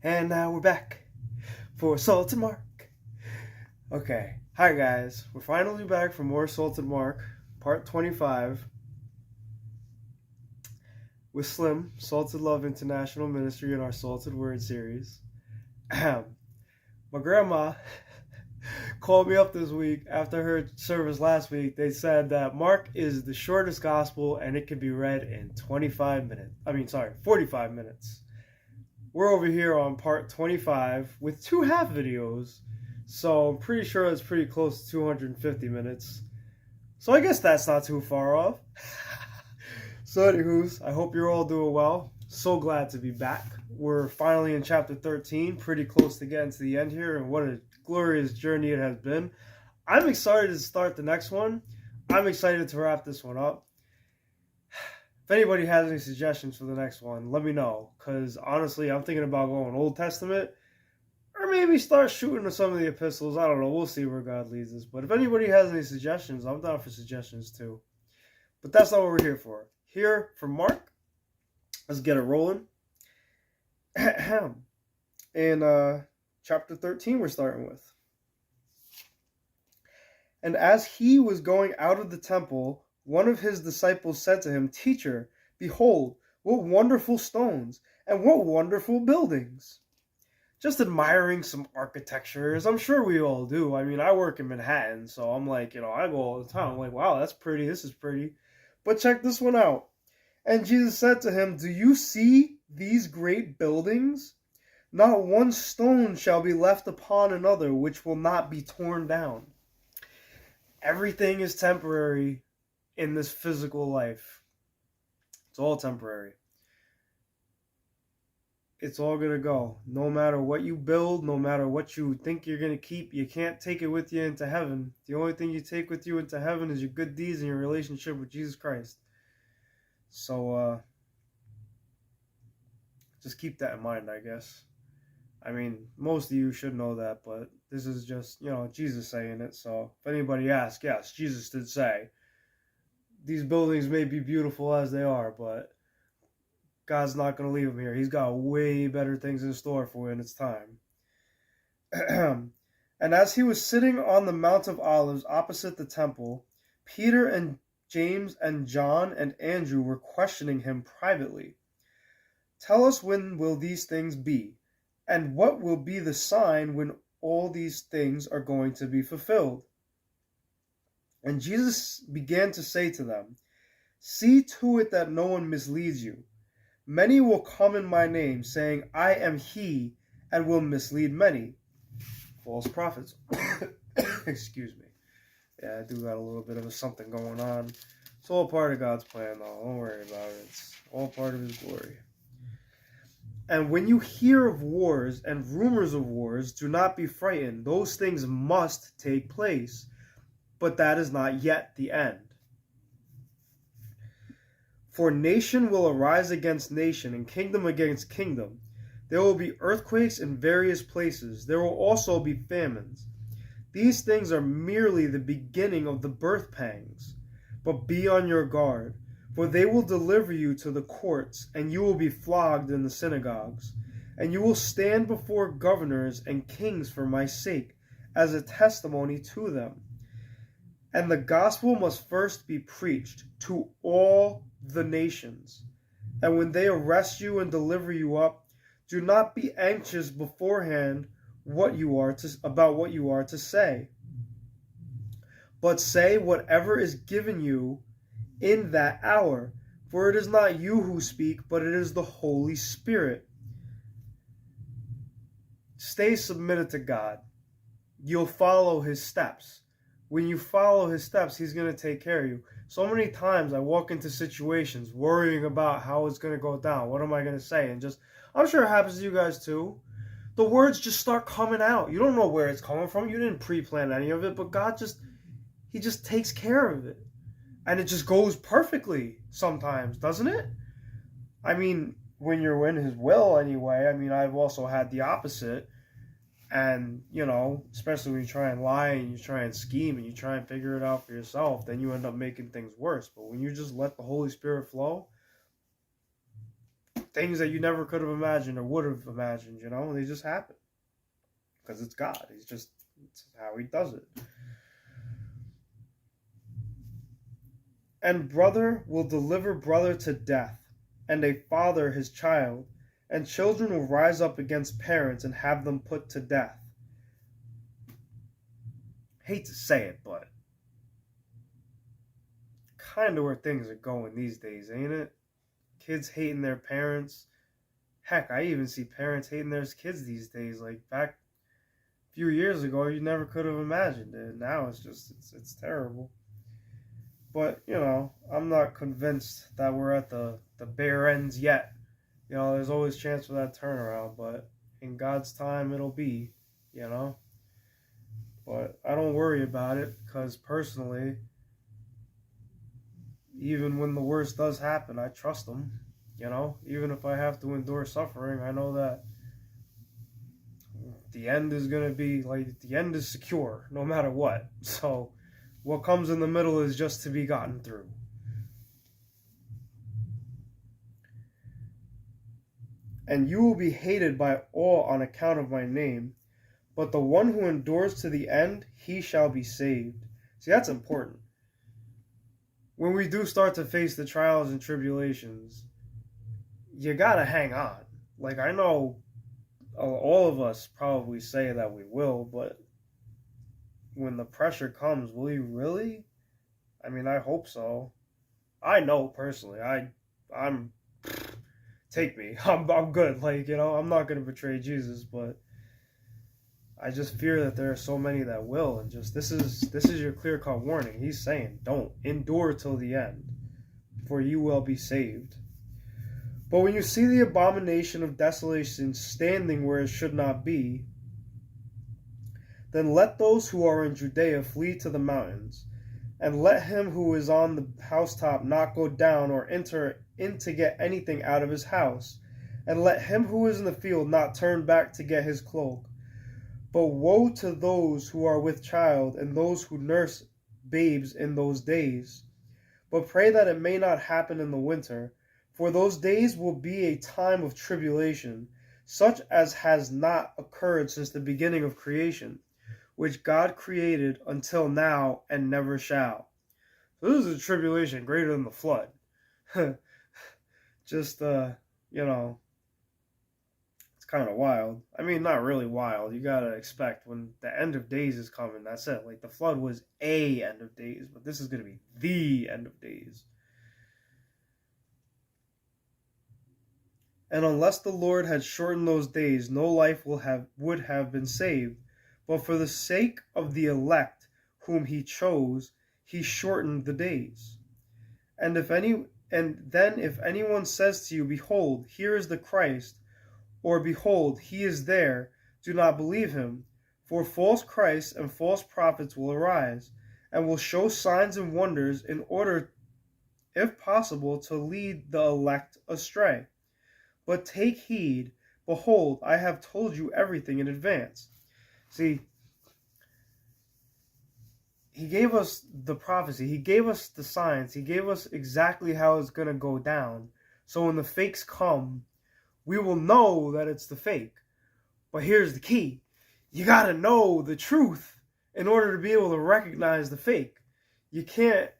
And now we're back for Salted Mark. Okay, hi guys. We're finally back for more Salted Mark, part 25, with Slim, Salted Love International Ministry in our Salted Word series. My grandma called me up this week after her service last week. They said that Mark is the shortest gospel and it can be read in 45 minutes. We're over here on part 25 with 2 half videos, so I'm pretty sure it's pretty close to 250 minutes. So I guess that's not too far off. So anywho's, I hope you're all doing well. So glad to be back. We're finally in chapter 13, pretty close to getting to the end here, and what a glorious journey it has been. I'm excited to start the next one. I'm excited to wrap this one up. If anybody has any suggestions for the next one, let me know. Because honestly, I'm thinking about going Old Testament. Or maybe start shooting to some of the epistles. I don't know. We'll see where God leads us. But if anybody has any suggestions, I'm down for suggestions too. But that's not what we're here for. Here for Mark. Let's get it rolling. And chapter 13 we're starting with. And as he was going out of the temple, one of his disciples said to him, "Teacher, behold, what wonderful stones, and what wonderful buildings." Just admiring some architecture, as I'm sure we all do. I mean, I work in Manhattan, so I'm like, I go all the time. I'm like, wow, that's pretty, this is pretty. But check this one out. And Jesus said to him, "Do you see these great buildings? Not one stone shall be left upon another, which will not be torn down." Everything is temporary in this physical life. It's all temporary. It's all going to go. No matter what you build, no matter what you think you're going to keep, you can't take it with you into heaven. The only thing you take with you into heaven is your good deeds and your relationship with Jesus Christ. So, just keep that in mind, I guess. I mean, most of you should know that, but this is just, Jesus saying it. So, if anybody asks, yes, Jesus did say, these buildings may be beautiful as they are, but God's not going to leave them here. He's got way better things in store for you, and it's time. And as he was sitting on the Mount of Olives opposite the temple, Peter and James and John and Andrew were questioning him privately. "Tell us, when will these things be? And what will be the sign when all these things are going to be fulfilled?" And Jesus began to say to them, "See to it that no one misleads you. Many will come in my name, saying, 'I am he,' and will mislead many." False prophets. Excuse me. Yeah, I do got a little bit of something going on. It's all part of God's plan, though. Don't worry about it. It's all part of his glory. "And when you hear of wars and rumors of wars, do not be frightened. Those things must take place, but that is not yet the end. For nation will arise against nation, and kingdom against kingdom. There will be earthquakes in various places. There will also be famines. These things are merely the beginning of the birth pangs. But be on your guard, for they will deliver you to the courts, and you will be flogged in the synagogues. And you will stand before governors and kings for my sake, as a testimony to them. And the gospel must first be preached to all the nations. And when they arrest you and deliver you up, do not be anxious beforehand about what you are to say. But say whatever is given you in that hour, for it is not you who speak, but it is the Holy Spirit." Stay submitted to God. You'll follow his steps. When you follow his steps, he's going to take care of you. So many times I walk into situations worrying about how it's going to go down. What am I going to say? And I'm sure it happens to you guys too. The words just start coming out. You don't know where it's coming from. You didn't pre-plan any of it, but God he just takes care of it. And it just goes perfectly sometimes, doesn't it? I mean, when you're in his will anyway. I mean, I've also had the opposite. And, especially when you try and lie and you try and scheme and you try and figure it out for yourself, then you end up making things worse. But when you just let the Holy Spirit flow, things that you never could have imagined or would have imagined, they just happen. Because it's God. It's how he does it. And brother will deliver brother to death, and a father his child, and children will rise up against parents and have them put to death. Hate to say it, but kind of where things are going these days, ain't it? Kids hating their parents. Heck, I even see parents hating their kids these days. Like back a few years ago, you never could have imagined it. Now it's terrible. But, I'm not convinced that we're at the bare ends yet. There's always a chance for that turnaround, but in God's time it'll be, But I don't worry about it, because personally, even when the worst does happen, I trust him. Even if I have to endure suffering, I know that the end is going to be, the end is secure, no matter what. So, what comes in the middle is just to be gotten through. And you will be hated by all on account of my name, but the one who endures to the end, he shall be saved. See, that's important. When we do start to face the trials and tribulations, you gotta hang on. I know all of us probably say that we will, but when the pressure comes, will you really? I mean, I hope so. I know personally. I'm take me. I'm good. I'm not gonna betray Jesus, but I just fear that there are so many that will, and just this is your clear-cut warning. He's saying, don't endure till the end, for you will be saved. But when you see the abomination of desolation standing where it should not be, then let those who are in Judea flee to the mountains, and let him who is on the housetop not go down or enter in to get anything out of his house, and let him who is in the field not turn back to get his cloak. But woe to those who are with child and those who nurse babes in those days. But pray that it may not happen in the winter, for those days will be a time of tribulation, such as has not occurred since the beginning of creation, which God created until now and never shall. So this is a tribulation greater than the flood. Just, it's kind of wild. I mean, not really wild. You gotta expect when the end of days is coming. That's it. The flood was a end of days, but this is gonna be the end of days. And unless the Lord had shortened those days, no life would have been saved. But for the sake of the elect whom he chose, he shortened the days. And then if anyone says to you, behold, here is the Christ, or behold, he is there, do not believe him. For false Christs and false prophets will arise, and will show signs and wonders in order, if possible, to lead the elect astray. But take heed, behold, I have told you everything in advance. See, he gave us the prophecy, he gave us the signs, he gave us exactly how it's going to go down. So when the fakes come, we will know that it's the fake. But here's the key. You got to know the truth in order to be able to recognize the fake. You can't,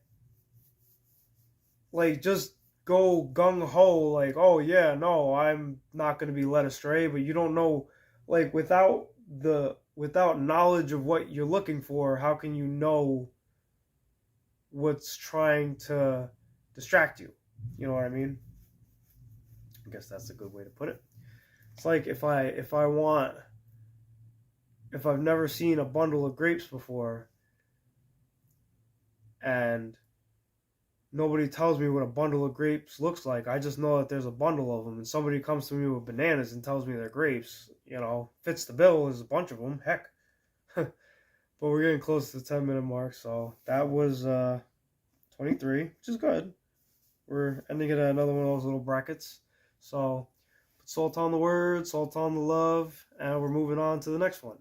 just go gung-ho, oh yeah, no, I'm not going to be led astray, but you don't know, without knowledge of what you're looking for, how can you know what's trying to distract you? You know what I mean? I guess that's a good way to put it. It's like if I've never seen a bundle of grapes before, and nobody tells me what a bundle of grapes looks like. I just know that there's a bundle of them, and somebody comes to me with bananas and tells me they're grapes. Fits the bill. There's a bunch of them. Heck. But we're getting close to the 10-minute mark, so that was 23, which is good. We're ending at another one of those little brackets. So, put salt on the word, salt on the love, and we're moving on to the next one.